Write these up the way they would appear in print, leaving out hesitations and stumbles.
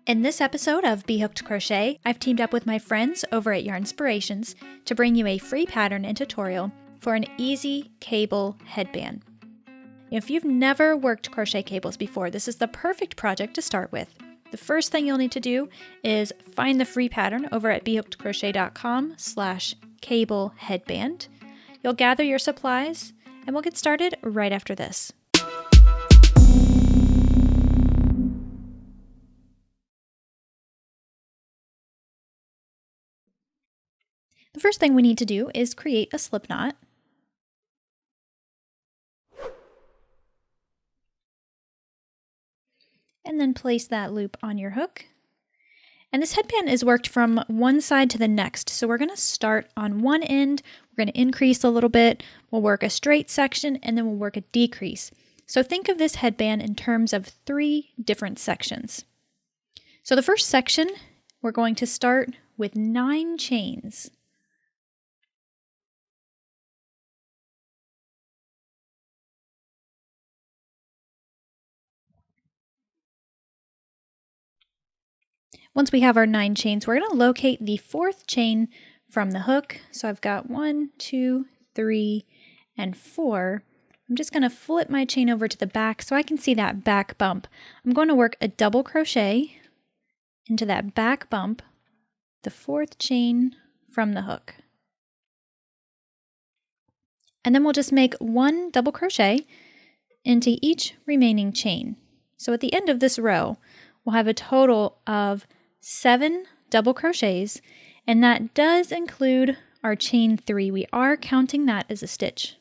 In this episode of BHooked Crochet, I've teamed up with my friends over at Yarnspirations to bring you a free pattern and tutorial for an easy cable headband. If you've never worked crochet cables before, this is the perfect project to start with. The first thing you'll need to do is find the free pattern over at bhookedcrochet.com/cable headband. You'll gather your supplies and we'll get started right after this. The first thing we need to do is create a slip knot. And then place that loop on your hook. And this headband is worked from one side to the next. So we're going to start on one end, we're going to increase a little bit, we'll work a straight section, and then we'll work a decrease. So think of this headband in terms of 3 different sections. So the first section, we're going to start with 9 chains. Once we have our 9 chains, we're going to locate the 4th chain from the hook. So I've got 1, 2, 3, and 4. I'm just going to flip my chain over to the back so I can see that back bump. I'm going to work a double crochet into that back bump, the 4th chain from the hook. And then we'll just make 1 double crochet into each remaining chain. So at the end of this row, we'll have a total of 7 double crochets, and that does include our chain 3. We are counting that as a stitch.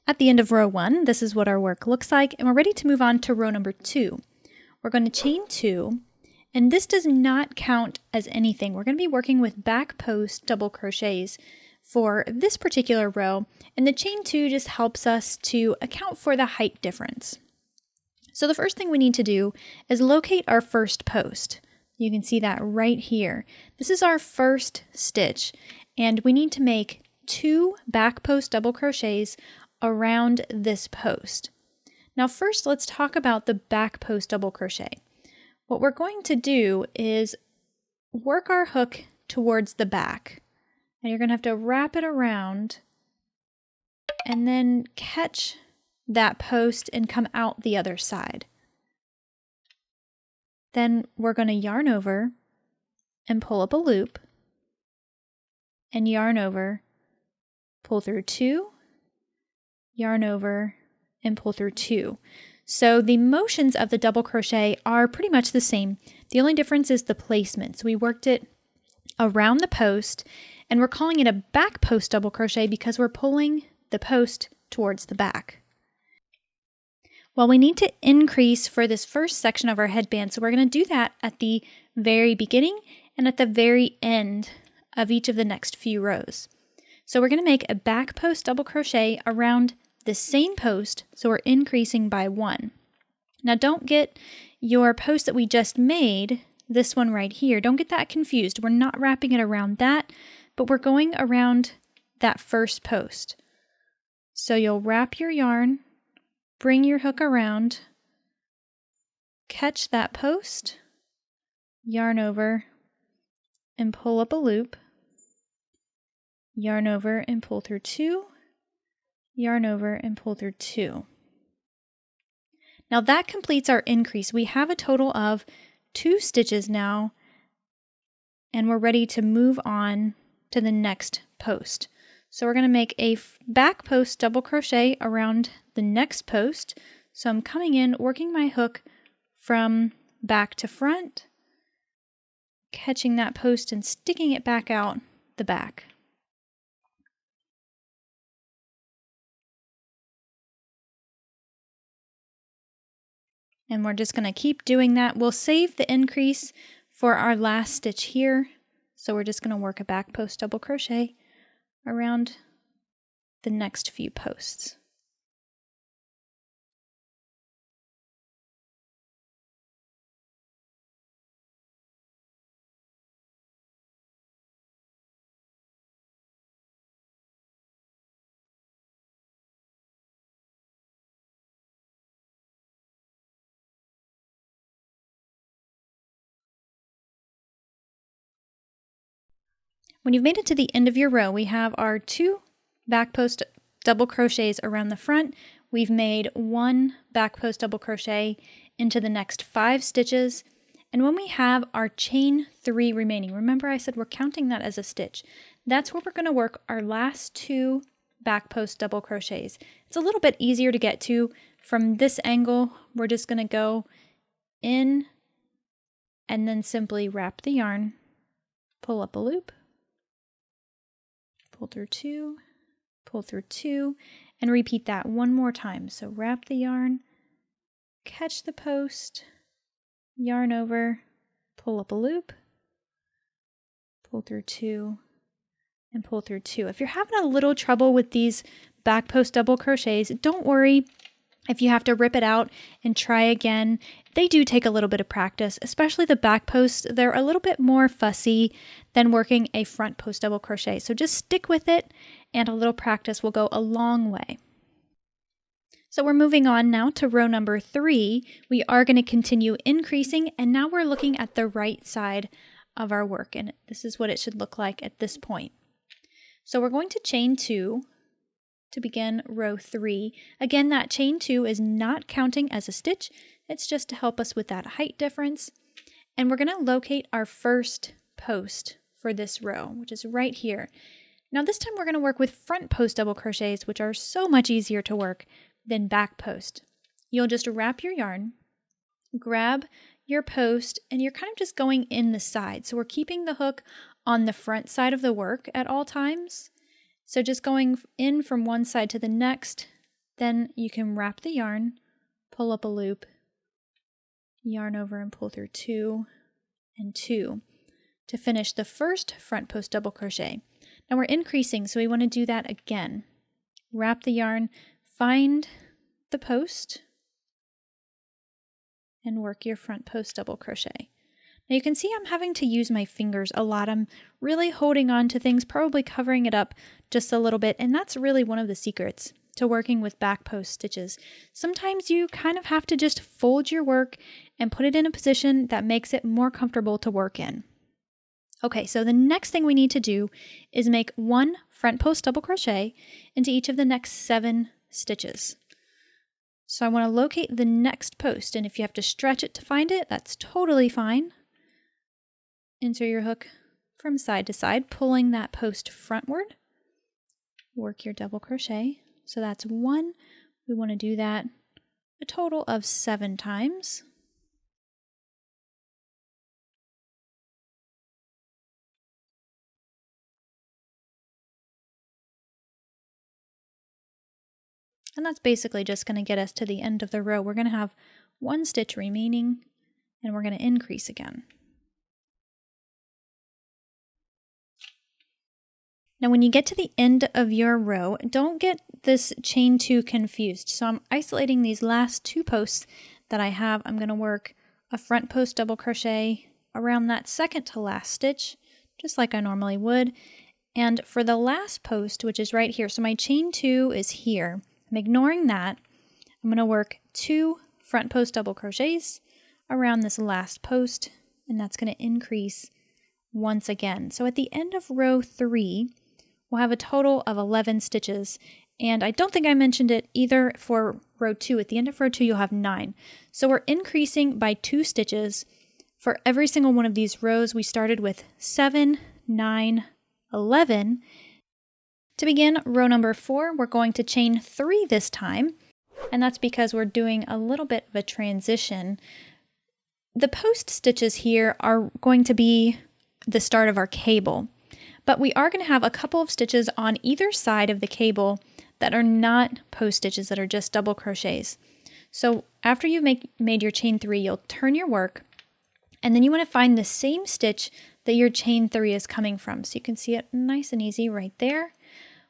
At the end of row 1, this is what our work looks like, and we're ready to move on to row number 2. We're going to chain 2, and this does not count as anything. We're going to be working with back post double crochets for this particular row, and the chain 2 just helps us to account for the height difference. So the first thing we need to do is locate our first post. You can see that right here. This is our first stitch, and we need to make 2 back post double crochets around this post. Now first, let's talk about the back post double crochet. What we're going to do is work our hook towards the back, and you're going to have to wrap it around and then catch that post and come out the other side. Then we're going to yarn over and pull up a loop and yarn over, pull through 2, yarn over, and pull through 2. So the motions of the double crochet are pretty much the same. The only difference is the placement. So we worked it around the post, and we're calling it a back post double crochet because we're pulling the post towards the back. Well, we need to increase for this first section of our headband, so we're going to do that at the very beginning and at the very end of each of the next few rows. So we're going to make a back post double crochet around the same post, so we're increasing by 1. Now don't get your post that we just made, this one right here, don't get that confused. We're not wrapping it around that, but we're going around that first post. So you'll wrap your yarn, bring your hook around, catch that post, yarn over, and pull up a loop, yarn over and pull through 2, yarn over and pull through 2. Now that completes our increase. We have a total of 2 stitches now, and we're ready to move on to the next post. So we're going to make a back post double crochet around the next post. So I'm coming in, working my hook from back to front, catching that post and sticking it back out the back. And we're just going to keep doing that. We'll save the increase for our last stitch here. So we're just going to work a back post double crochet around the next few posts. When you've made it to the end of your row, we have our 2 back post double crochets around the front. We've made 1 back post double crochet into the next 5 stitches. And when we have our chain 3 remaining, remember I said we're counting that as a stitch. That's where we're going to work our last 2 back post double crochets. It's a little bit easier to get to from this angle. We're just going to go in and then simply wrap the yarn, pull up a loop, pull through 2, pull through 2, and repeat that one more time. So wrap the yarn, catch the post, yarn over, pull up a loop, pull through 2, and pull through 2. If you're having a little trouble with these back post double crochets, don't worry if you have to rip it out and try again. They do take a little bit of practice, especially the back posts. They're a little bit more fussy than working a front post double crochet. So just stick with it, and a little practice will go a long way. So we're moving on now to row number 3. We are going to continue increasing, and now we're looking at the right side of our work, and this is what it should look like at this point. So we're going to chain 2 to begin row 3. Again, that chain 2 is not counting as a stitch. It's just to help us with that height difference. And we're going to locate our first post for this row, which is right here. Now this time we're going to work with front post double crochets, which are so much easier to work than back post. You'll just wrap your yarn, grab your post, and you're kind of just going in the side. So we're keeping the hook on the front side of the work at all times. So just going in from one side to the next, then you can wrap the yarn, pull up a loop, yarn over and pull through 2 and 2 to finish the first front post double crochet. Now we're increasing, so we want to do that again. Wrap the yarn, find the post, and work your front post double crochet. Now you can see I'm having to use my fingers a lot. I'm really holding on to things, probably covering it up just a little bit, and that's really one of the secrets to working with back post stitches. Sometimes you kind of have to just fold your work and put it in a position that makes it more comfortable to work in. Okay, so the next thing we need to do is make 1 front post double crochet into each of the next 7 stitches. So I want to locate the next post, and if you have to stretch it to find it, that's totally fine. Insert your hook from side to side, pulling that post frontward. Work your double crochet. So that's 1. We want to do that a total of 7 times. And that's basically just going to get us to the end of the row. We're going to have 1 stitch remaining, and we're going to increase again. Now when you get to the end of your row, don't get this chain 2 confused. So I'm isolating these last 2 posts that I have. I'm going to work a front post double crochet around that second to last stitch, just like I normally would. And for the last post, which is right here, so my chain 2 is here. I'm ignoring that. I'm going to work 2 front post double crochets around this last post, and that's going to increase once again. So at the end of row 3, we'll have a total of 11 stitches, and I don't think I mentioned it either for row 2. At the end of row 2, you'll have 9. So we're increasing by 2 stitches for every single one of these rows. We started with 7, 9, 11. To begin row number 4, we're going to chain 3 this time, and that's because we're doing a little bit of a transition. The post stitches here are going to be the start of our cable, but we are going to have a couple of stitches on either side of the cable that are not post stitches, that are just double crochets. So after you've made your chain 3, you'll turn your work, and then you want to find the same stitch that your chain 3 is coming from. So you can see it nice and easy right there.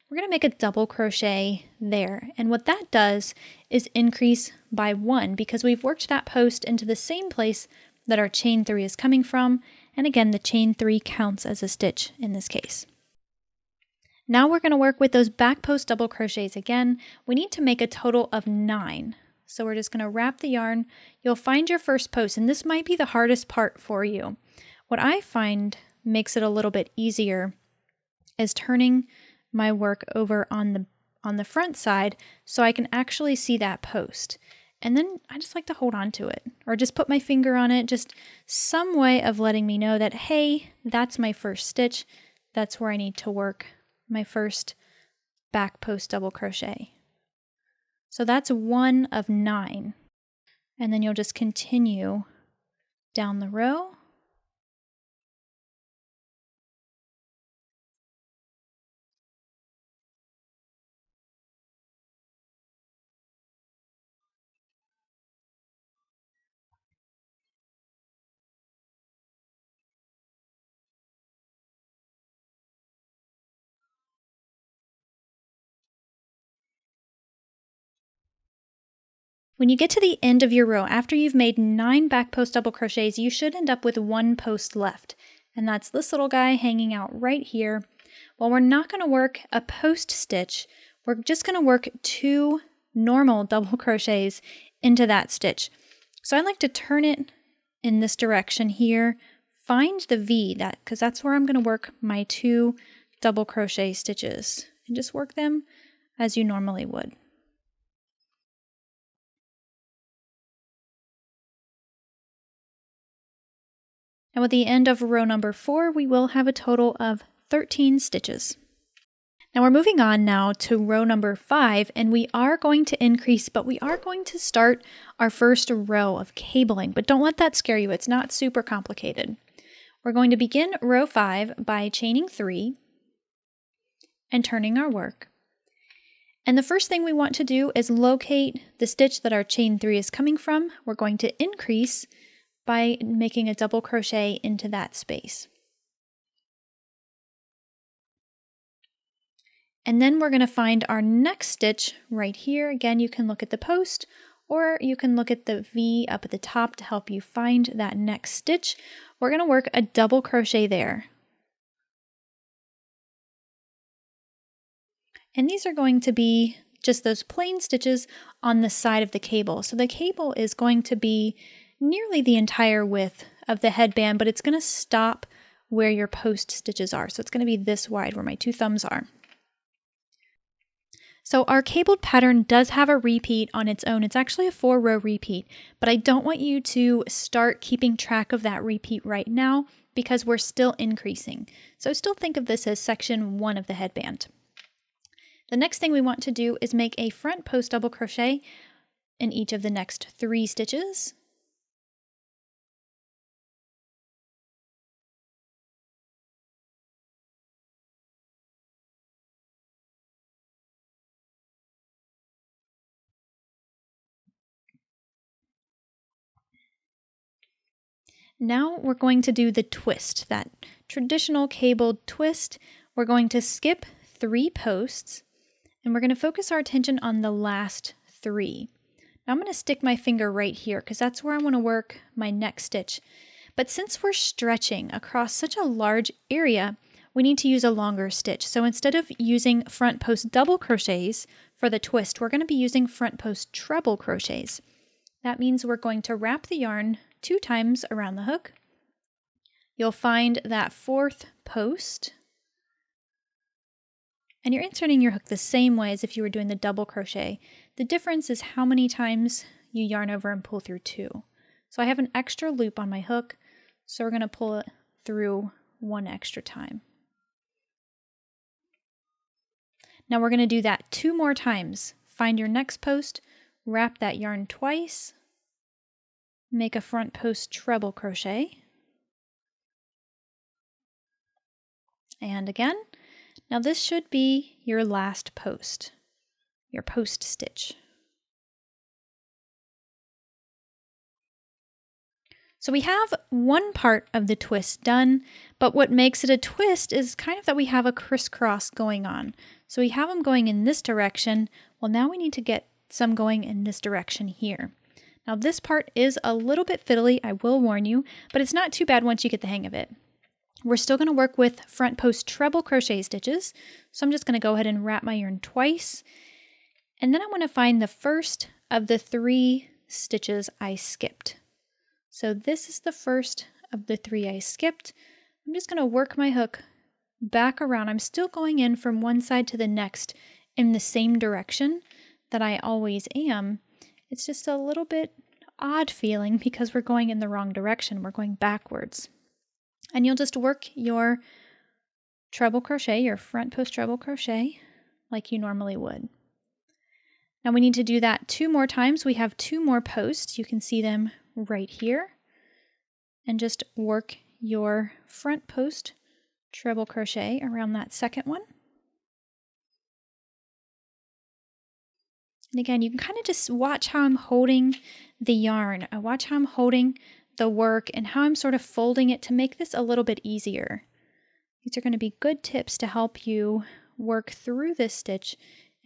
We're going to make a double crochet there, and what that does is increase by 1 because we've worked that post into the same place that our chain 3 is coming from, and again the chain 3 counts as a stitch in this case. Now we're going to work with those back post double crochets again. We need to make a total of 9. So we're just going to wrap the yarn. You'll find your first post, and this might be the hardest part for you. What I find makes it a little bit easier is turning my work over on the front side so I can actually see that post. And then I just like to hold on to it or just put my finger on it, just some way of letting me know that, hey, that's my first stitch. That's where I need to work my first back post double crochet. So that's 1 of 9. And then you'll just continue down the row. When you get to the end of your row, after you've made 9 back post double crochets, you should end up with 1 post left. And that's this little guy hanging out right here. Well, we're not going to work a post stitch. We're just going to work 2 normal double crochets into that stitch. So I like to turn it in this direction here, find the V, because that's where I'm going to work my 2 double crochet stitches, and just work them as you normally would. And with the end of row number 4, we will have a total of 13 stitches. Now we're moving on now to row number 5, and we are going to increase, but we are going to start our first row of cabling. But don't let that scare you, it's not super complicated. We're going to begin row 5 by chaining 3 and turning our work. And the first thing we want to do is locate the stitch that our chain 3 is coming from. We're going to increase by making a double crochet into that space. And then we're going to find our next stitch right here. Again, you can look at the post or you can look at the V up at the top to help you find that next stitch. We're going to work a double crochet there. And these are going to be just those plain stitches on the side of the cable. So the cable is going to be nearly the entire width of the headband, but it's going to stop where your post stitches are. So it's going to be this wide where my 2 thumbs are. So our cabled pattern does have a repeat on its own. It's actually a 4-row repeat, but I don't want you to start keeping track of that repeat right now because we're still increasing. So still think of this as section 1 of the headband. The next thing we want to do is make a front post double crochet in each of the next 3 stitches. Now we're going to do the twist, that traditional cabled twist. We're going to skip 3 posts and we're going to focus our attention on the last 3. Now I'm going to stick my finger right here because that's where I want to work my next stitch. But since we're stretching across such a large area, we need to use a longer stitch. So instead of using front post double crochets for the twist, we're going to be using front post treble crochets. That means we're going to wrap the yarn 2 times around the hook. You'll find that 4th post, and you're inserting your hook the same way as if you were doing the double crochet. The difference is how many times you yarn over and pull through 2. So I have an extra loop on my hook, so we're going to pull it through 1 extra time. Now we're going to do that 2 more times. Find your next post, wrap that yarn twice, make a front post treble crochet, and again. Now this should be your last post, your post stitch. So we have one part of the twist done, but what makes it a twist is kind of that we have a crisscross going on. So we have them going in this direction. Well, now we need to get some going in this direction here. Now this part is a little bit fiddly, I will warn you, but it's not too bad once you get the hang of it. We're still going to work with front post treble crochet stitches. So I'm just going to go ahead and wrap my yarn twice. And then I'm going to find the first of the 3 stitches I skipped. So this is the first of the 3 I skipped. I'm just going to work my hook back around. I'm still going in from one side to the next in the same direction that I always am. It's just a little bit odd feeling because we're going in the wrong direction. We're going backwards. And you'll just work your treble crochet, your front post treble crochet, like you normally would. Now we need to do that 2 more times. We have 2 more posts. You can see them right here. And just work your front post treble crochet around that second one. And again, you can kind of just watch how I'm holding the yarn. Watch how I'm holding the work and how I'm sort of folding it to make this a little bit easier. These are going to be good tips to help you work through this stitch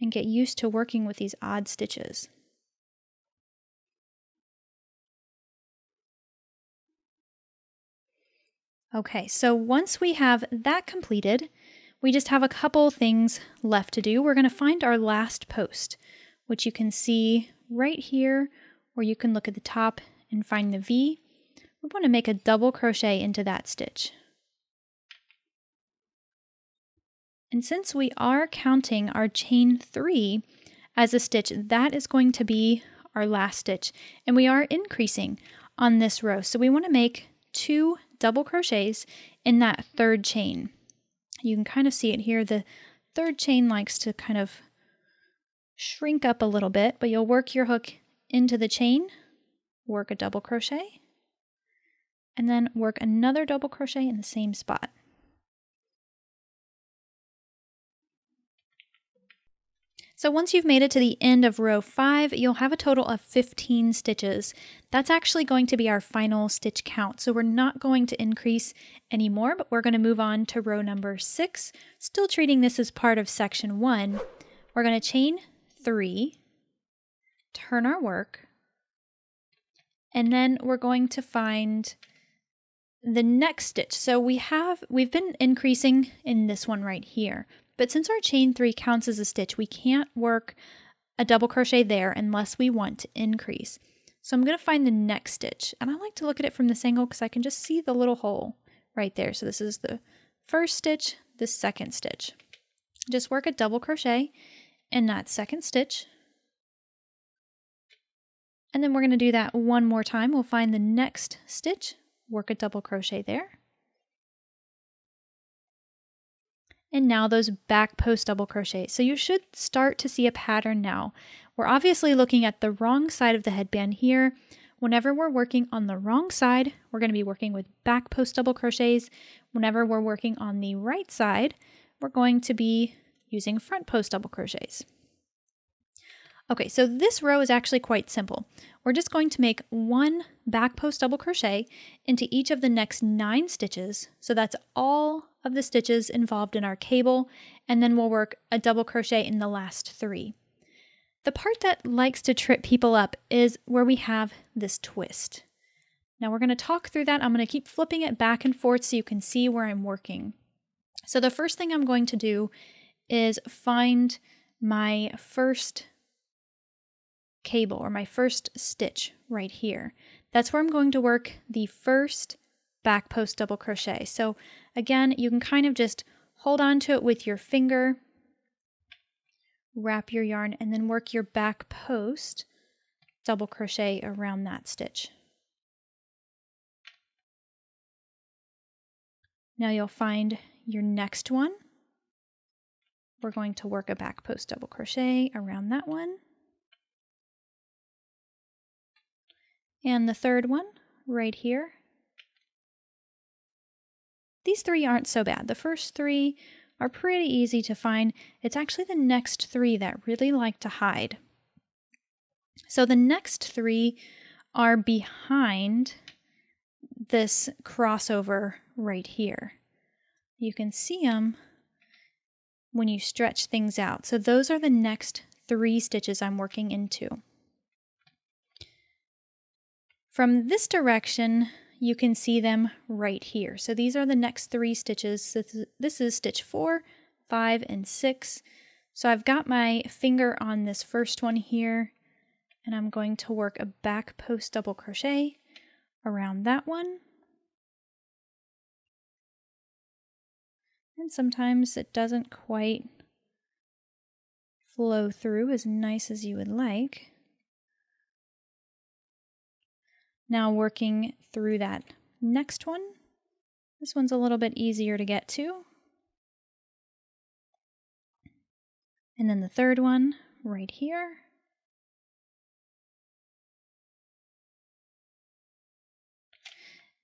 and get used to working with these odd stitches. Okay, so once we have that completed, we just have a couple things left to do. We're going to find our last post, which you can see right here, or you can look at the top and find the V. We want to make a double crochet into that stitch. And since we are counting our chain 3 as a stitch, that is going to be our last stitch. And we are increasing on this row. So we want to make 2 double crochets in that 3rd chain. You can kind of see it here. The 3rd chain likes to kind of shrink up a little bit, but you'll work your hook into the chain, work a double crochet, and then work another double crochet in the same spot. So once you've made it to the end of row 5, you'll have a total of 15 stitches. That's actually going to be our final stitch count. So we're not going to increase anymore, but we're going to move on to row number 6, still treating this as part of section 1. We're going to chain 3, turn our work, and then we're going to find the next stitch. So we've been increasing in this one right here. But since our chain 3 counts as a stitch, we can't work a double crochet there unless we want to increase. So I'm going to find the next stitch. And I like to look at it from this angle because I can just see the little hole right there. So this is the first stitch, the second stitch. Just work a double crochet in that second stitch. And then we're going to do that one more time. We'll find the next stitch, work a double crochet there. And now those back post double crochets. So you should start to see a pattern now. We're obviously looking at the wrong side of the headband here. Whenever we're working on the wrong side, we're going to be working with back post double crochets. Whenever we're working on the right side, we're going to be using front post double crochets. Okay, so this row is actually quite simple. We're just going to make 1 back post double crochet into each of the next 9 stitches. So that's all of the stitches involved in our cable, and then we'll work a double crochet in the last 3. The part that likes to trip people up is where we have this twist. Now we're going to talk through that. I'm going to keep flipping it back and forth so you can see where I'm working. So the first thing I'm going to do is find my first cable or my first stitch right here. That's where I'm going to work the first back post double crochet. So again, you can kind of just hold on to it with your finger, wrap your yarn, and then work your back post double crochet around that stitch. Now you'll find your next one. We're going to work a back post double crochet around that one. And the third one right here. These 3 aren't so bad. The first 3 are pretty easy to find. It's actually the next 3 that really like to hide. So the next 3 are behind this crossover right here. You can see them when you stretch things out. So those are the next 3 stitches I'm working into. From this direction, you can see them right here. So these are the next 3 stitches. So this is stitch 4, 5, and 6. So I've got my finger on this first one here, and I'm going to work a back post double crochet around that one. And sometimes it doesn't quite flow through as nice as you would like. Now working through that next one. This one's a little bit easier to get to. And then the third one right here.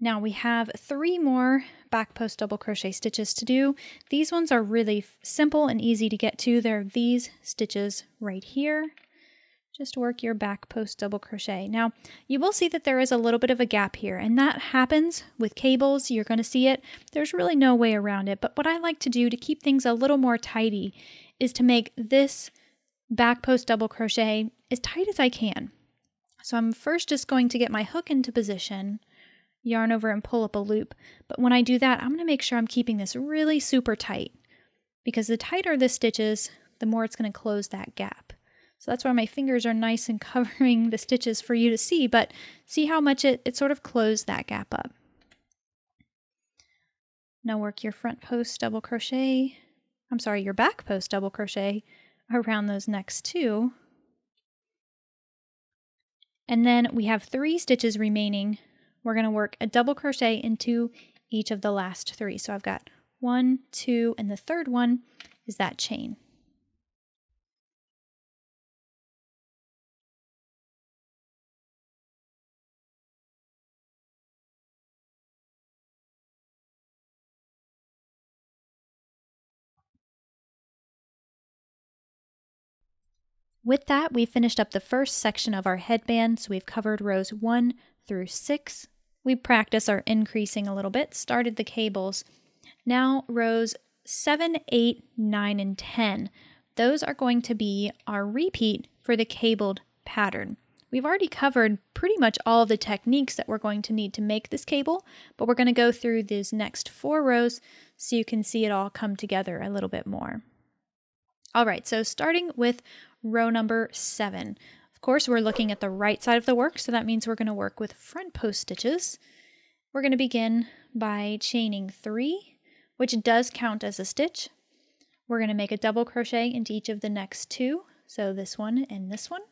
Now we have 3 more back post double crochet stitches to do. These ones are really simple and easy to get to. They're these stitches right here. Just work your back post double crochet. Now you will see that there is a little bit of a gap here, and that happens with cables. You're going to see it. There's really no way around it, but what I like to do to keep things a little more tidy is to make this back post double crochet as tight as I can. So I'm first just going to get my hook into position, yarn over and pull up a loop. But when I do that, I'm going to make sure I'm keeping this really super tight, because the tighter the stitches, the more it's going to close that gap. So that's why my fingers are nice and covering the stitches for you to see, but see how much it sort of closed that gap up. Now work your front post double crochet, your back post double crochet around those next 2. And then we have 3 stitches remaining. We're going to work a double crochet into each of the last 3. So I've got 1, 2, and the third one is that chain. With that, we finished up the first section of our headband, so we've covered rows 1 through 6. We practiced our increasing a little bit, started the cables. Now rows 7, 8, 9, and 10. Those are going to be our repeat for the cabled pattern. We've already covered pretty much all of the techniques that we're going to need to make this cable, but we're going to go through these next 4 rows so you can see it all come together a little bit more. All right, so starting with row number 7. Of course, we're looking at the right side of the work, so that means we're going to work with front post stitches. We're going to begin by chaining 3, which does count as a stitch. We're going to make a double crochet into each of the next 2, so this one and this one.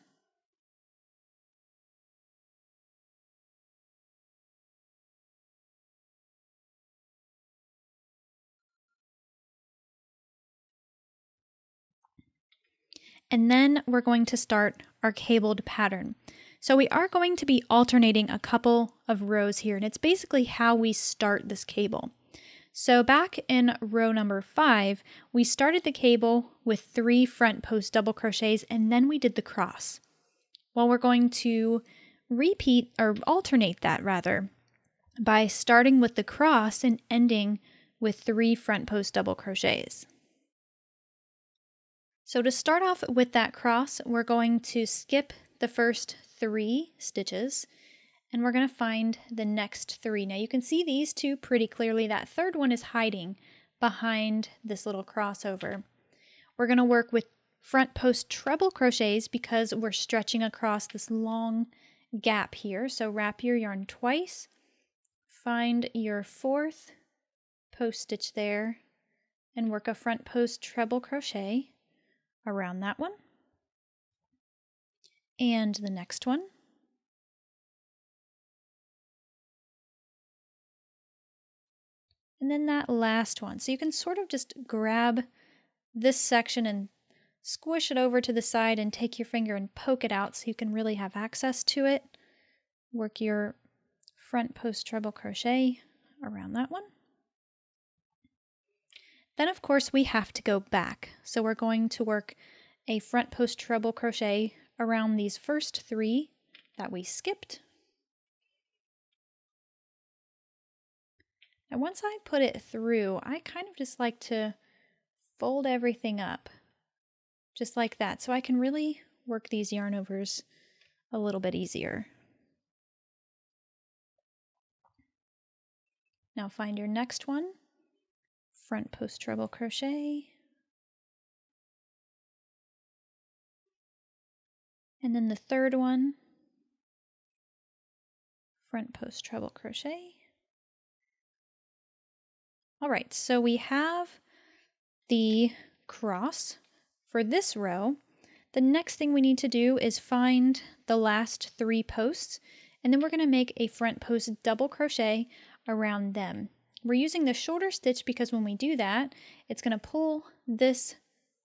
And then we're going to start our cabled pattern. So we are going to be alternating a couple of rows here, and it's basically how we start this cable. So back in row number 5, we started the cable with 3 front post double crochets, and then we did the cross. Well, we're going to repeat, or alternate that rather, by starting with the cross and ending with 3 front post double crochets. So to start off with that cross, we're going to skip the first 3 stitches, and we're going to find the next 3. Now you can see these 2 pretty clearly. That third one is hiding behind this little crossover. We're going to work with front post treble crochets because we're stretching across this long gap here. So wrap your yarn twice, find your 4th post stitch there, and work a front post treble crochet around that one and the next one. And then that last one. So you can sort of just grab this section and squish it over to the side and take your finger and poke it out so you can really have access to it. Work your front post treble crochet around that one. Then of course we have to go back. So we're going to work a front post treble crochet around these first 3 that we skipped. And once I put it through, I kind of just like to fold everything up just like that, so I can really work these yarn overs a little bit easier. Now find your next one, front post treble crochet, and then the third one, front post treble crochet. All right, so we have the cross for this row, the next thing we need to do is find the last 3 posts, and then we're going to make a front post double crochet around them. We're using the shorter stitch because when we do that, it's going to pull this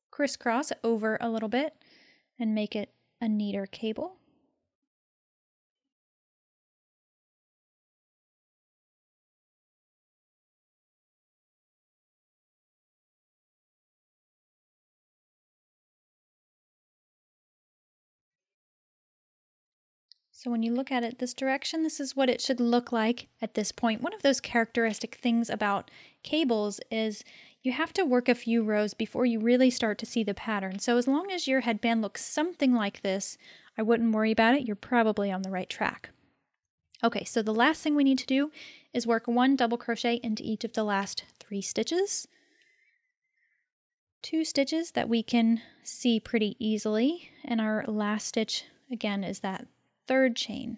crisscross over a little bit and make it a neater cable. So when you look at it this direction, this is what it should look like at this point. One of those characteristic things about cables is you have to work a few rows before you really start to see the pattern. So as long as your headband looks something like this, I wouldn't worry about it. You're probably on the right track. Okay, so the last thing we need to do is work 1 double crochet into each of the last 3 stitches. 2 stitches that we can see pretty easily, and our last stitch again is that 3rd chain.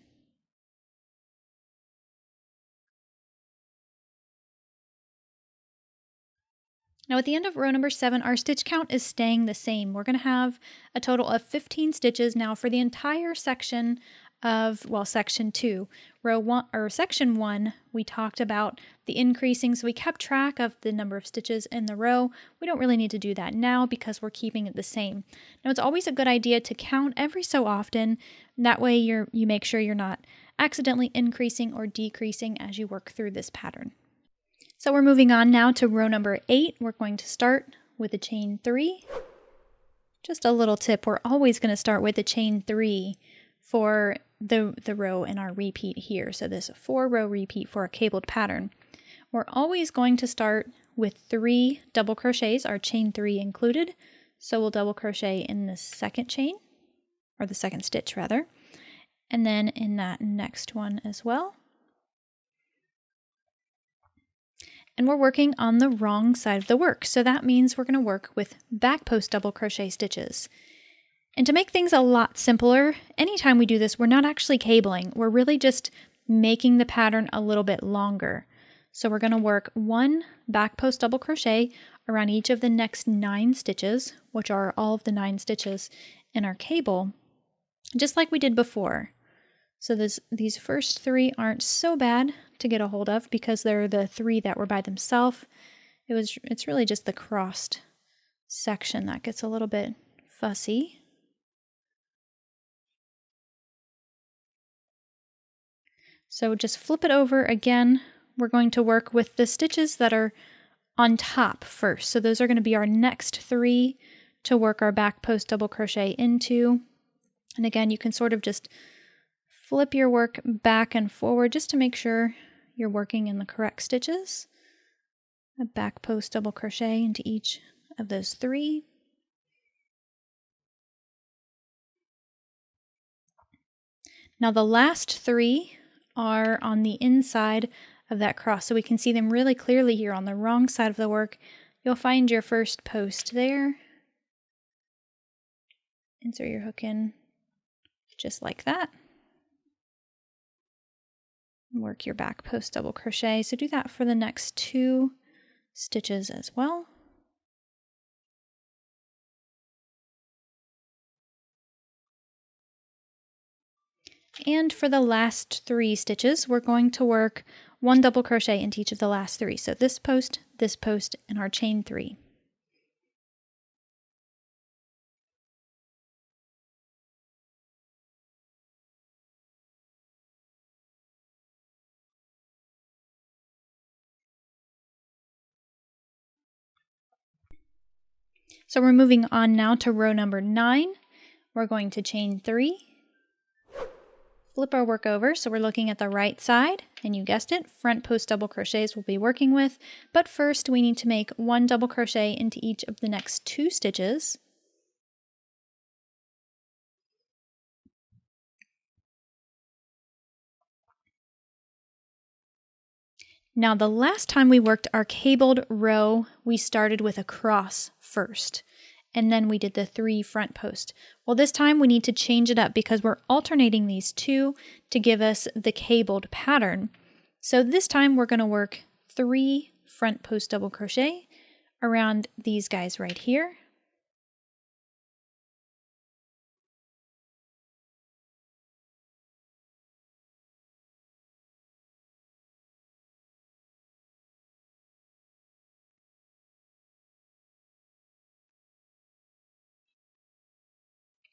Now at the end of row number 7, our stitch count is staying the same. We're going to have a total of 15 stitches now for the entire section of, well, section 2. Row 1 or section 1, we talked about the increasing, so we kept track of the number of stitches in the row. We don't really need to do that now because we're keeping it the same. Now it's always a good idea to count every so often. That way you make sure you're not accidentally increasing or decreasing as you work through this pattern. So we're moving on now to row number 8. We're going to start with a chain 3. Just a little tip, we're always going to start with a chain 3 for the row in our repeat here. So this 4-row repeat for a cabled pattern. We're always going to start with 3 double crochets, our chain 3 included. So we'll double crochet in the second chain, or the second stitch rather, and then in that next one as well. And we're working on the wrong side of the work, so that means we're going to work with back post double crochet stitches. And to make things a lot simpler, anytime we do this, we're not actually cabling. We're really just making the pattern a little bit longer. So we're going to work 1 back post double crochet around each of the next 9 stitches, which are all of the 9 stitches in our cable, just like we did before. So these first 3 aren't so bad to get a hold of because they're the 3 that were by themselves. It's really just the crossed section that gets a little bit fussy. So just flip it over again. We're going to work with the stitches that are on top first. So those are going to be our next 3 to work our back post double crochet into. And again, you can sort of just flip your work back and forward just to make sure you're working in the correct stitches. A back post double crochet into each of those 3. Now the last 3 are on the inside of that cross, so we can see them really clearly here on the wrong side of the work. You'll find your first post there. Insert your hook in just like that. Work your back post double crochet. So do that for the next 2 stitches as well. And for the last 3 stitches, we're going to work 1 double crochet into each of the last 3. So this post, and our chain 3. So we're moving on now to row number 9. We're going to chain 3. Flip our work over, so we're looking at the right side, and you guessed it, front post double crochets we'll be working with, but first we need to make 1 double crochet into each of the next 2 stitches. Now the last time we worked our cabled row, we started with a cross first, and then we did the 3 front posts. Well, this time we need to change it up because we're alternating these 2 to give us the cabled pattern. So this time we're going to work 3 front post double crochet around these guys right here.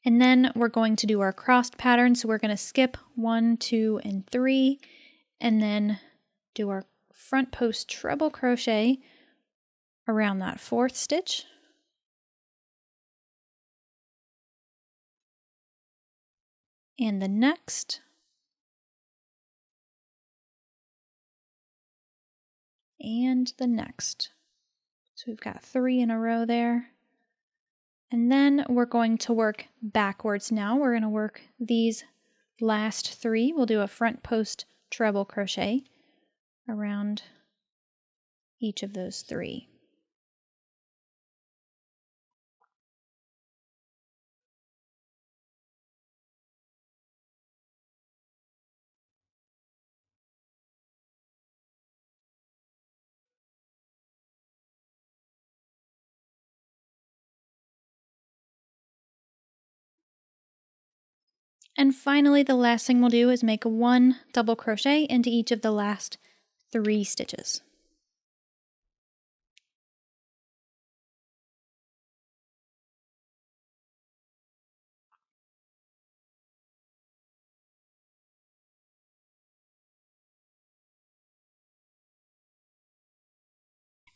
And then we're going to do our crossed pattern. So we're going to skip 1, 2, and 3, and then do our front post treble crochet around that 4th stitch. And the next. And the next. So we've got 3 in a row there. And then we're going to work backwards now. We're going to work these last 3. We'll do a front post treble crochet around each of those 3. And finally, the last thing we'll do is make 1 double crochet into each of the last 3 stitches.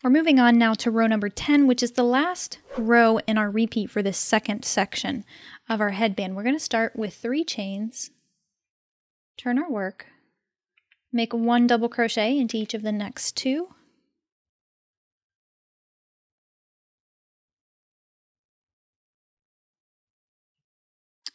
We're moving on now to row number 10, which is the last row in our repeat for this second section of our headband. We're going to start with 3 chains, turn our work, make 1 double crochet into each of the next 2,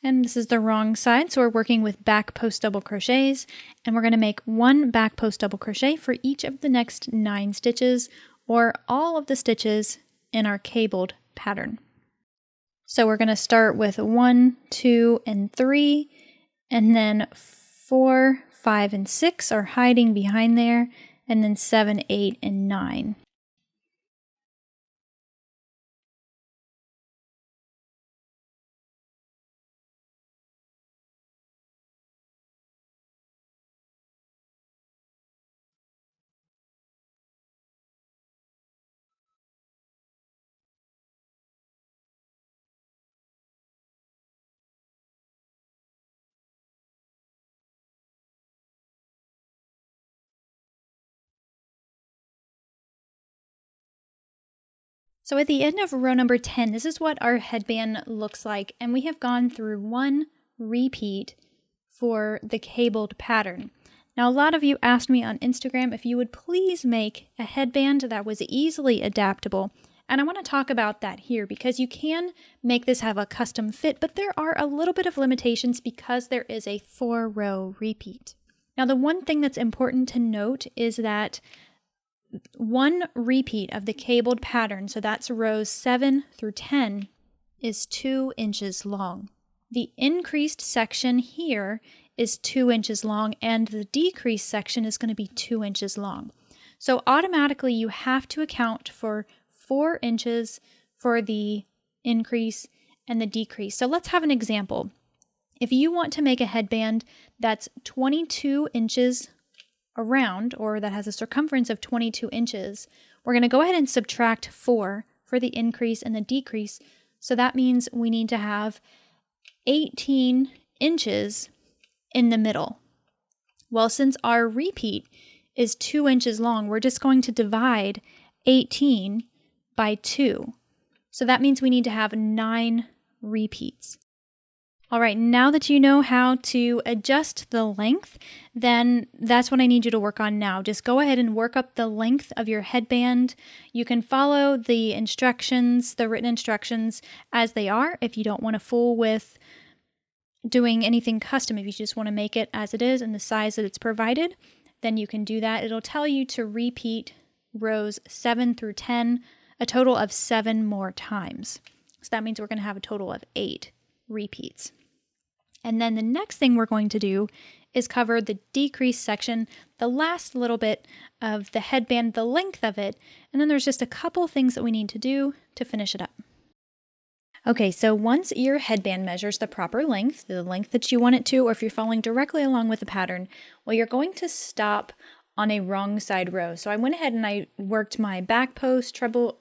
and this is the wrong side, so we're working with back post double crochets, and we're going to make 1 back post double crochet for each of the next 9 stitches, or all of the stitches in our cabled pattern. So we're going to start with 1, 2, and 3, and then 4, 5, and 6 are hiding behind there, and then 7, 8, and 9. So at the end of row number 10, this is what our headband looks like, and we have gone through 1 repeat for the cabled pattern. Now, a lot of you asked me on Instagram if you would please make a headband that was easily adaptable, and I want to talk about that here because you can make this have a custom fit, but there are a little bit of limitations because there is a 4-row repeat. Now, the one thing that's important to note is that 1 repeat of the cabled pattern, so that's rows 7 through 10, is 2 inches long. The increased section here is 2 inches long, and the decreased section is going to be 2 inches long. So automatically you have to account for 4 inches for the increase and the decrease. So let's have an example. If you want to make a headband that's 22 inches around, or that has a circumference of 22 inches, we're going to go ahead and subtract 4 for the increase and the decrease. So that means we need to have 18 inches in the middle. Well, since our repeat is 2 inches long, we're just going to divide 18 by 2. So that means we need to have 9 repeats. All right, now that you know how to adjust the length, then that's what I need you to work on now. Just go ahead and work up the length of your headband. You can follow the instructions, the written instructions as they are if you don't want to fool with doing anything custom. If you just want to make it as it is and the size that it's provided, then you can do that. It'll tell you to repeat rows 7 through 10 a total of 7 more times. So that means we're going to have a total of 8 repeats. And then the next thing we're going to do is cover the decrease section, the last little bit of the headband, the length of it, and then there's just a couple things that we need to do to finish it up. Okay, so once your headband measures the proper length, the length that you want it to, or if you're following directly along with the pattern, well, you're going to stop on a wrong side row. So I went ahead and I worked my back post double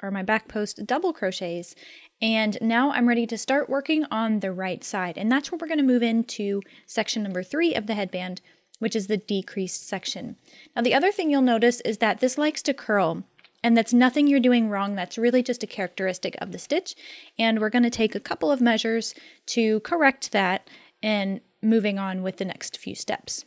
crochets, and now I'm ready to start working on the right side. And that's where we're going to move into section number 3 of the headband, which is the decreased section. Now the other thing you'll notice is that this likes to curl, and that's nothing you're doing wrong. That's really just a characteristic of the stitch. And we're going to take a couple of measures to correct that and moving on with the next few steps.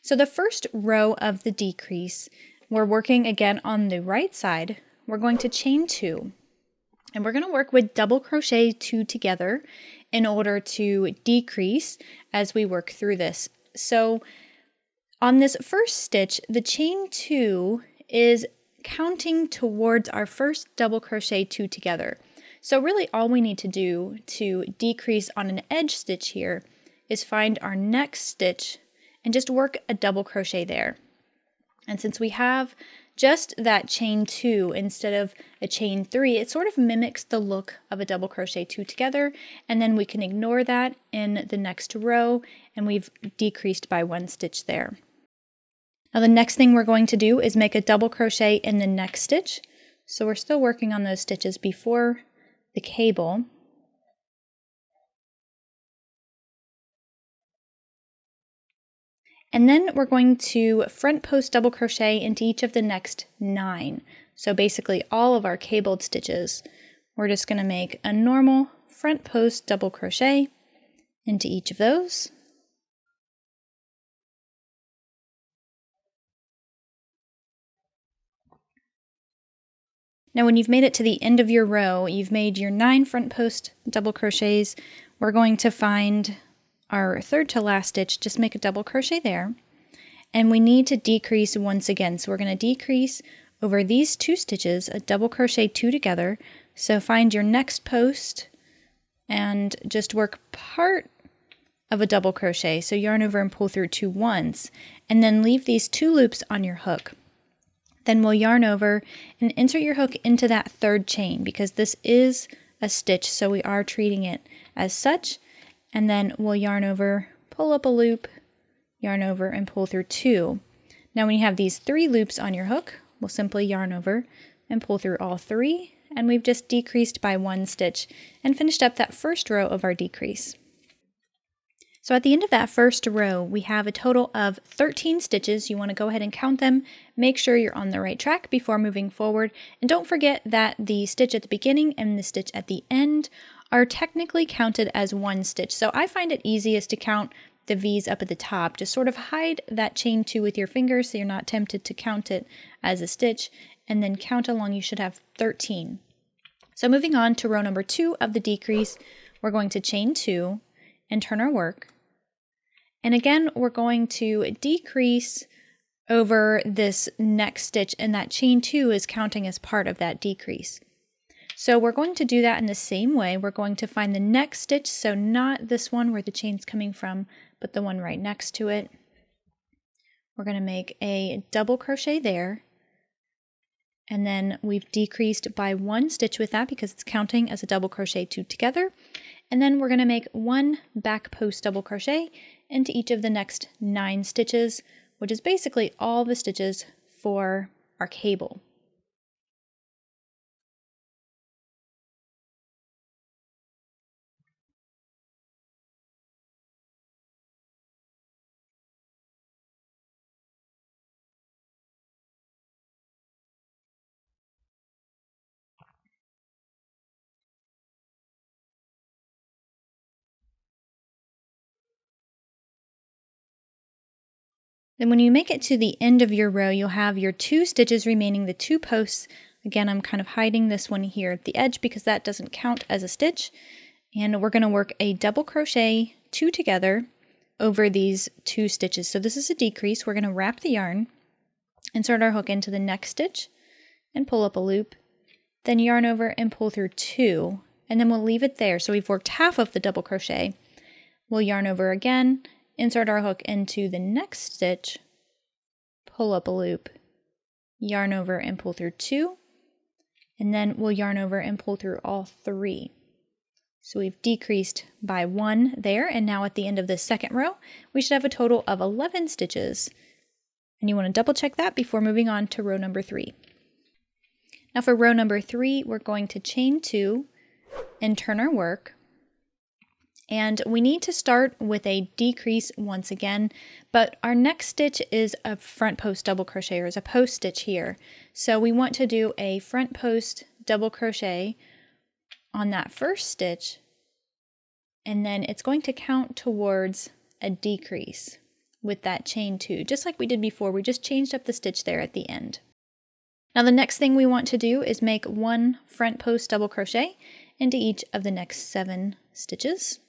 So the first row of the decrease, we're working again on the right side. We're going to chain 2, and we're going to work with double crochet 2 together in order to decrease as we work through this. So on this first stitch, the chain 2 is counting towards our first double crochet 2 together. So really all we need to do to decrease on an edge stitch here is find our next stitch and just work a double crochet there. And since we have just that chain 2 instead of a chain 3, it sort of mimics the look of a double crochet 2 together, and then we can ignore that in the next row, and we've decreased by 1 stitch there. Now the next thing we're going to do is make a double crochet in the next stitch. So we're still working on those stitches before the cable. And then we're going to front post double crochet into each of the next 9. So basically all of our cabled stitches. We're just going to make a normal front post double crochet into each of those. Now when you've made it to the end of your row, you've made your 9 front post double crochets, we're going to find our third to last stitch, just make a double crochet there, and we need to decrease once again. So we're going to decrease over these 2 stitches, a double crochet 2 together. So find your next post and just work part of a double crochet. So yarn over and pull through 2 once, and then leave these 2 loops on your hook. Then we'll yarn over and insert your hook into that third chain because this is a stitch, so we are treating it as such. And then we'll yarn over, pull up a loop, yarn over, and pull through 2. Now when you have these 3 loops on your hook, we'll simply yarn over and pull through all 3, and we've just decreased by 1 stitch and finished up that first row of our decrease. So at the end of that first row, we have a total of 13 stitches. You want to go ahead and count them, make sure you're on the right track before moving forward, and don't forget that the stitch at the beginning and the stitch at the end are technically counted as 1 stitch. So I find it easiest to count the V's up at the top. Just sort of hide that chain 2 with your fingers so you're not tempted to count it as a stitch, and then count along. You should have 13. So moving on to row number 2 of the decrease, we're going to chain 2 and turn our work. And again, we're going to decrease over this next stitch, and that chain 2 is counting as part of that decrease. So we're going to do that in the same way. We're going to find the next stitch, so not this one where the chain's coming from, but the one right next to it. We're going to make a double crochet there, and then we've decreased by 1 stitch with that because it's counting as a double crochet 2 together. And then we're going to make 1 back post double crochet into each of the next 9 stitches, which is basically all the stitches for our cable. Then when you make it to the end of your row, you'll have your 2 stitches remaining, the 2 posts. Again, I'm kind of hiding this one here at the edge because that doesn't count as a stitch. And we're going to work a double crochet 2 together over these 2 stitches. So this is a decrease. We're going to wrap the yarn, insert our hook into the next stitch, and pull up a loop. Then yarn over and pull through 2, and then we'll leave it there. So we've worked half of the double crochet. we'll yarn over again, insert our hook into the next stitch, pull up a loop, yarn over and pull through 2, and then we'll yarn over and pull through all 3. So we've decreased by 1 there, and now at the end of the second row, we should have a total of 11 stitches. And you want to double check that before moving on to row number 3. Now for row number 3, we're going to chain 2 and turn our work. And we need to start with a decrease once again, but our next stitch is a front post double crochet, or is a post stitch here. So we want to do a front post double crochet on that first stitch, and then it's going to count towards a decrease with that chain 2, just like we did before. We just changed up the stitch there at the end. Now the next thing we want to do is make 1 front post double crochet into each of the next 7 stitches.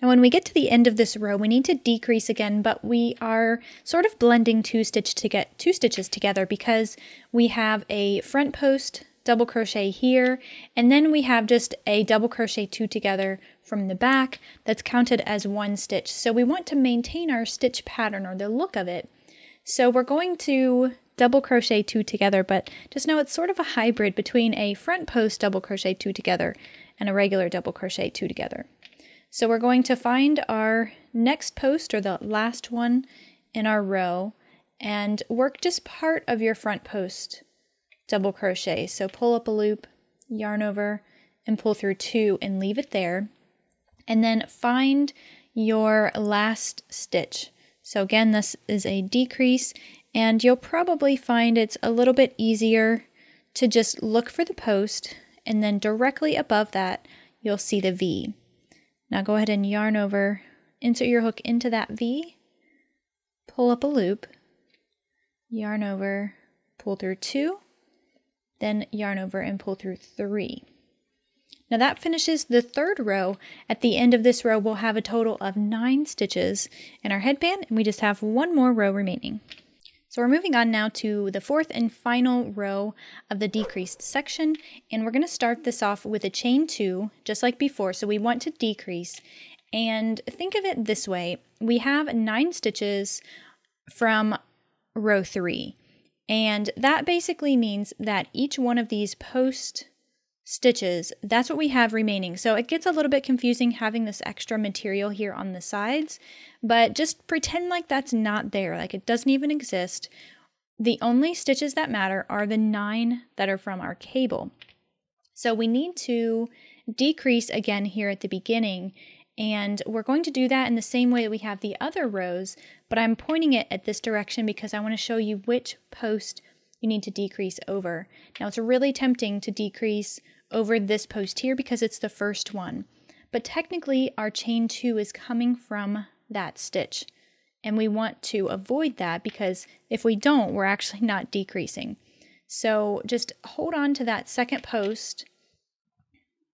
Now when we get to the end of this row, we need to decrease again, but we are sort of blending 2 stitches together because we have a front post double crochet here, and then we have just a double crochet 2 together from the back that's counted as 1 stitch. So we want to maintain our stitch pattern, or the look of it. So we're going to double crochet 2 together, but just know it's sort of a hybrid between a front post double crochet 2 together and a regular double crochet 2 together. So we're going to find our next post, or the last one in our row, and work just part of your front post double crochet. So pull up a loop, yarn over, and pull through 2 and leave it there. And then find your last stitch. So again, this is a decrease, and you'll probably find it's a little bit easier to just look for the post, and then directly above that, you'll see the V. Now go ahead and yarn over, insert your hook into that V, pull up a loop, yarn over, pull through 2, then yarn over and pull through 3. Now that finishes the third row. At the end of this row, we'll have a total of 9 stitches in our headband, and we just have 1 more row remaining. So we're moving on now to the 4th and final row of the decreased section, and we're going to start this off with a chain 2, just like before. So we want to decrease, and think of it this way. We have 9 stitches from row 3, and that basically means that each one of these post stitches, that's what we have remaining. So it gets a little bit confusing having this extra material here on the sides, but just pretend like that's not there, like it doesn't even exist. The only stitches that matter are the 9 that are from our cable. So we need to decrease again here at the beginning, and we're going to do that in the same way that we have the other rows, but I'm pointing it at this direction because I want to show you which post you need to decrease over. Now it's really tempting to decrease over this post here because it's the first one, but technically our chain 2 is coming from that stitch, and we want to avoid that because if we don't, we're actually not decreasing. So just hold on to that second post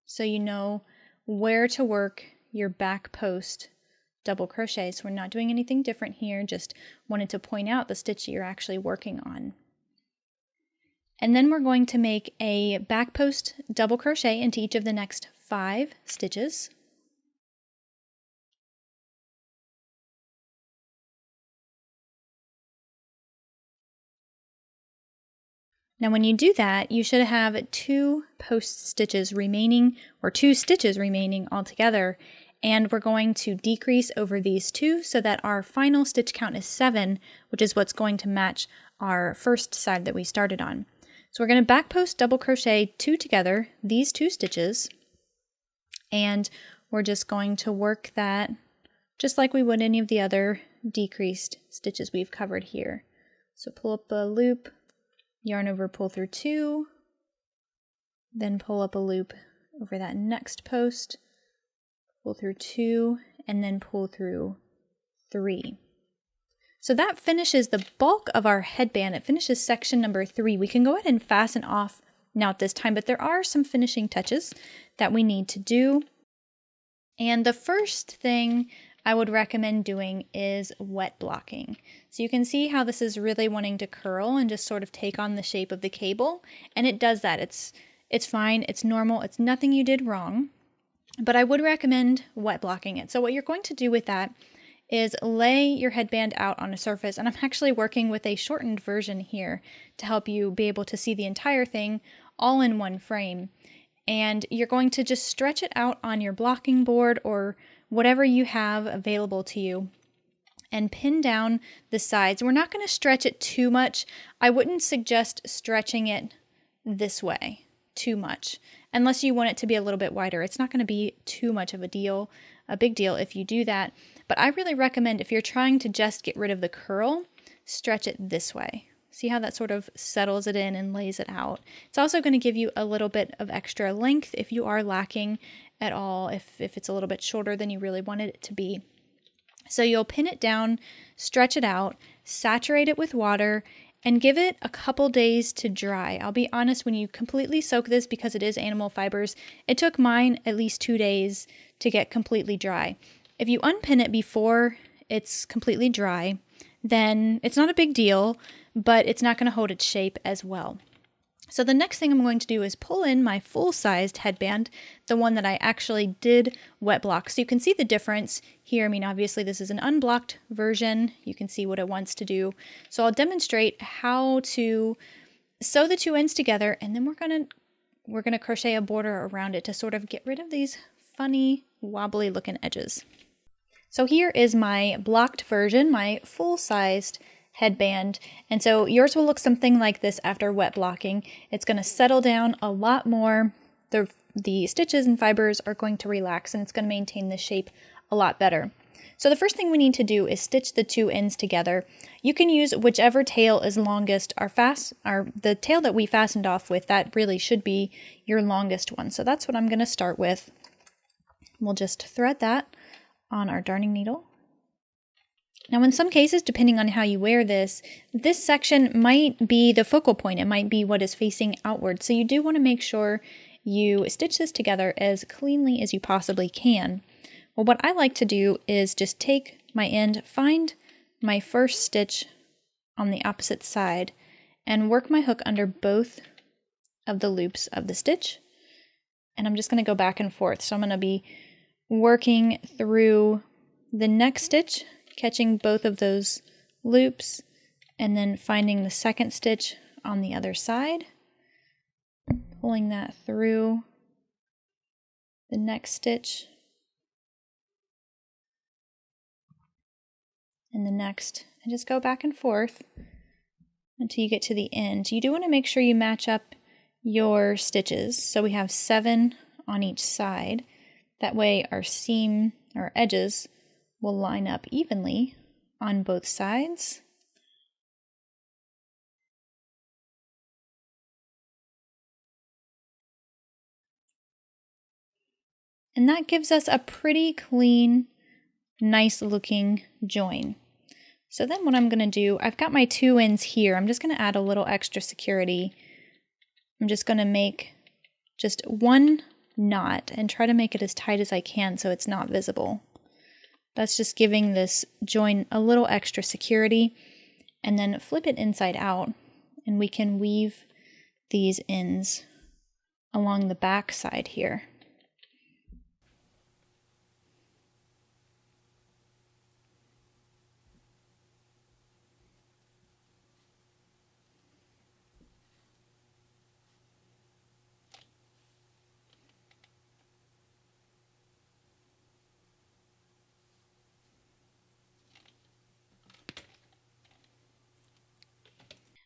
so you know where to work your back post double crochet. So we're not doing anything different here, just wanted to point out the stitch that you're actually working on. And then we're going to make a back post double crochet into each of the next 5 stitches. Now when you do that, you should have 2 post stitches remaining, or 2 stitches remaining altogether, and we're going to decrease over these 2 so that our final stitch count is 7, which is what's going to match our first side that we started on. So we're going to back post double crochet 2 together, these 2 stitches, and we're just going to work that just like we would any of the other decreased stitches we've covered here. So pull up a loop, yarn over, pull through 2, then pull up a loop over that next post, pull through 2, and then pull through 3. So that finishes the bulk of our headband. It finishes section number 3. We can go ahead and fasten off now at this time, but there are some finishing touches that we need to do. And the first thing I would recommend doing is wet blocking. So you can see how this is really wanting to curl and just sort of take on the shape of the cable, and it does that. It's fine, it's normal, it's nothing you did wrong, but I would recommend wet blocking it. So what you're going to do with that is lay your headband out on a surface, and I'm actually working with a shortened version here to help you be able to see the entire thing all in one frame. And you're going to just stretch it out on your blocking board or whatever you have available to you and pin down the sides. We're not going to stretch it too much. I wouldn't suggest stretching it this way too much unless you want it to be a little bit wider. It's not going to be too much of a big deal if you do that. But I really recommend if you're trying to just get rid of the curl, stretch it this way. See how that sort of settles it in and lays it out. It's also going to give you a little bit of extra length if you are lacking at all, if it's a little bit shorter than you really wanted it to be. So you'll pin it down, stretch it out, saturate it with water, and give it a couple days to dry. I'll be honest, when you completely soak this, because it is animal fibers, it took mine at least 2 days to get completely dry. If you unpin it before it's completely dry, then it's not a big deal, but it's not going to hold its shape as well. So the next thing I'm going to do is pull in my full-sized headband, the one that I actually did wet block. So you can see the difference here. I mean, obviously this is an unblocked version. You can see what it wants to do. So I'll demonstrate how to sew the two ends together, and then we're gonna crochet a border around it to sort of get rid of these funny wobbly looking edges. So here is my blocked version, my full-sized headband, and so yours will look something like this after wet blocking. It's going to settle down a lot more. The stitches and fibers are going to relax, and it's going to maintain the shape a lot better. So the first thing we need to do is stitch the two ends together. You can use whichever tail is longest. The tail that we fastened off with, that really should be your longest one. So that's what I'm going to start with. We'll just thread that on our darning needle. Now in some cases, depending on how you wear this section might be the focal point. It might be what is facing outward. So you do want to make sure you stitch this together as cleanly as you possibly can. Well, what I like to do is just take my end, find my first stitch on the opposite side, and work my hook under both of the loops of the stitch. And I'm just going to go back and forth. So I'm going to be working through the next stitch, catching both of those loops, and then finding the second stitch on the other side, pulling that through the next stitch, and the next, and just go back and forth until you get to the end. You do want to make sure you match up your stitches, so we have 7 on each side. That way our edges will line up evenly on both sides. And that gives us a pretty clean, nice looking join. So then what I'm going to do, I've got my two ends here. I'm just going to add a little extra security. I'm just going to make just one knot and try to make it as tight as I can so it's not visible. That's just giving this join a little extra security, and then flip it inside out, and we can weave these ends along the back side here.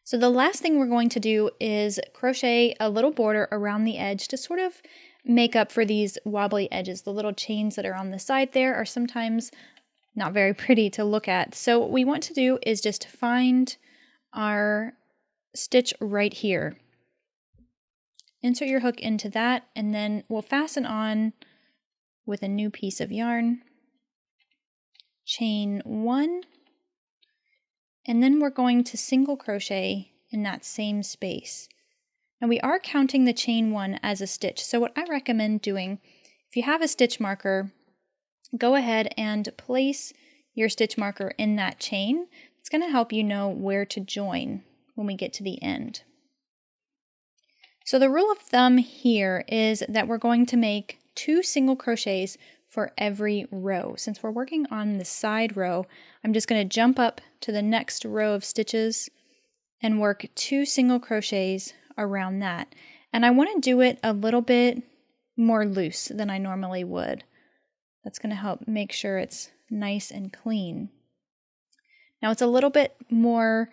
So the last thing we're going to do is crochet a little border around the edge to sort of make up for these wobbly edges. The little chains that are on the side there are sometimes not very pretty to look at. So what we want to do is just find our stitch right here. Insert your hook into that, and then we'll fasten on with a new piece of yarn. Chain 1. And then we're going to single crochet in that same space. Now we are counting the chain 1 as a stitch, so what I recommend doing, if you have a stitch marker, go ahead and place your stitch marker in that chain. It's going to help you know where to join when we get to the end. So the rule of thumb here is that we're going to make 2 single crochets for every row. Since we're working on the side row, I'm just going to jump up to the next row of stitches and work 2 single crochets around that. And I want to do it a little bit more loose than I normally would. That's going to help make sure it's nice and clean. Now it's a little bit more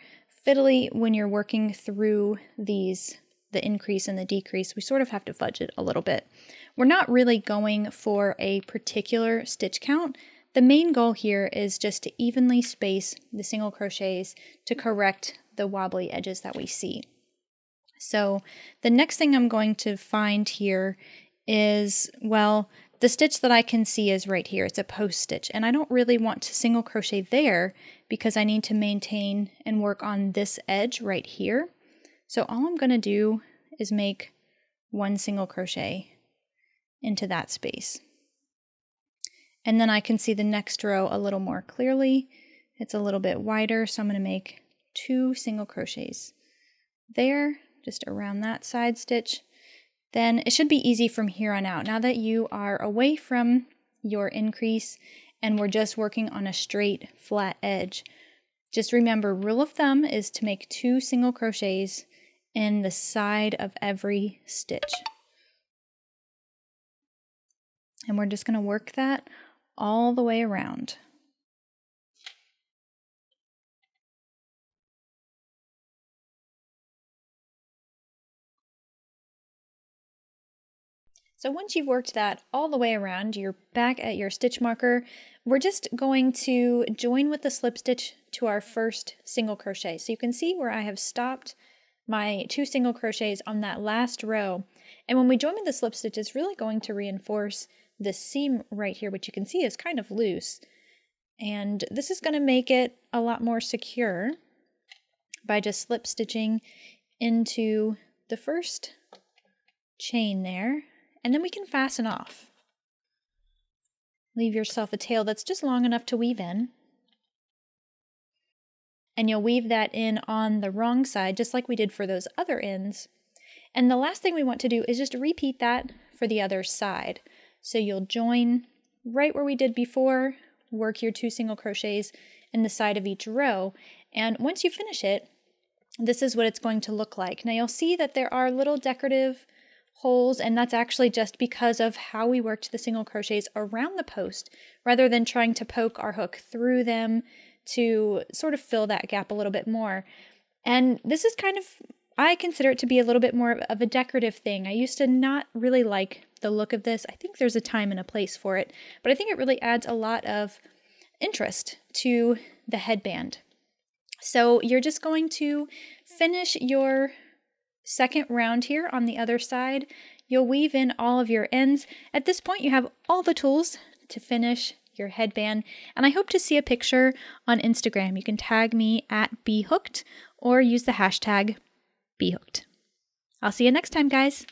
fiddly when you're working through these, the increase and the decrease. We sort of have to fudge it a little bit. We're not really going for a particular stitch count. The main goal here is just to evenly space the single crochets to correct the wobbly edges that we see. So the next thing I'm going to find here is, well, the stitch that I can see is right here. It's a post stitch, and I don't really want to single crochet there because I need to maintain and work on this edge right here. So all I'm going to do is make 1 single crochet into that space. And then I can see the next row a little more clearly. It's a little bit wider, so I'm going to make 2 single crochets there, just around that side stitch. Then it should be easy from here on out. Now that you are away from your increase and we're just working on a straight flat edge, just remember, rule of thumb is to make 2 single crochets in the side of every stitch. And we're just going to work that all the way around. So once you've worked that all the way around, you're back at your stitch marker. We're just going to join with the slip stitch to our first single crochet. So you can see where I have stopped my 2 single crochets on that last row. And when we join with the slip stitch, it's really going to reinforce this seam right here, which you can see is kind of loose. And this is going to make it a lot more secure by just slip stitching into the first chain there. And then we can fasten off. Leave yourself a tail that's just long enough to weave in. And you'll weave that in on the wrong side, just like we did for those other ends. And the last thing we want to do is just repeat that for the other side. So you'll join right where we did before, work your 2 single crochets in the side of each row. And once you finish it, this is what it's going to look like. Now you'll see that there are little decorative holes, and that's actually just because of how we worked the single crochets around the post rather than trying to poke our hook through them to sort of fill that gap a little bit more. And this is kind of, I consider it to be a little bit more of a decorative thing. I used to not really like the look of this. I think there's a time and a place for it, but I think it really adds a lot of interest to the headband. So you're just going to finish your second round here on the other side. You'll weave in all of your ends. At this point, you have all the tools to finish your headband, and I hope to see a picture on Instagram. You can tag me at BHooked or use the hashtag BHooked. I'll see you next time, guys.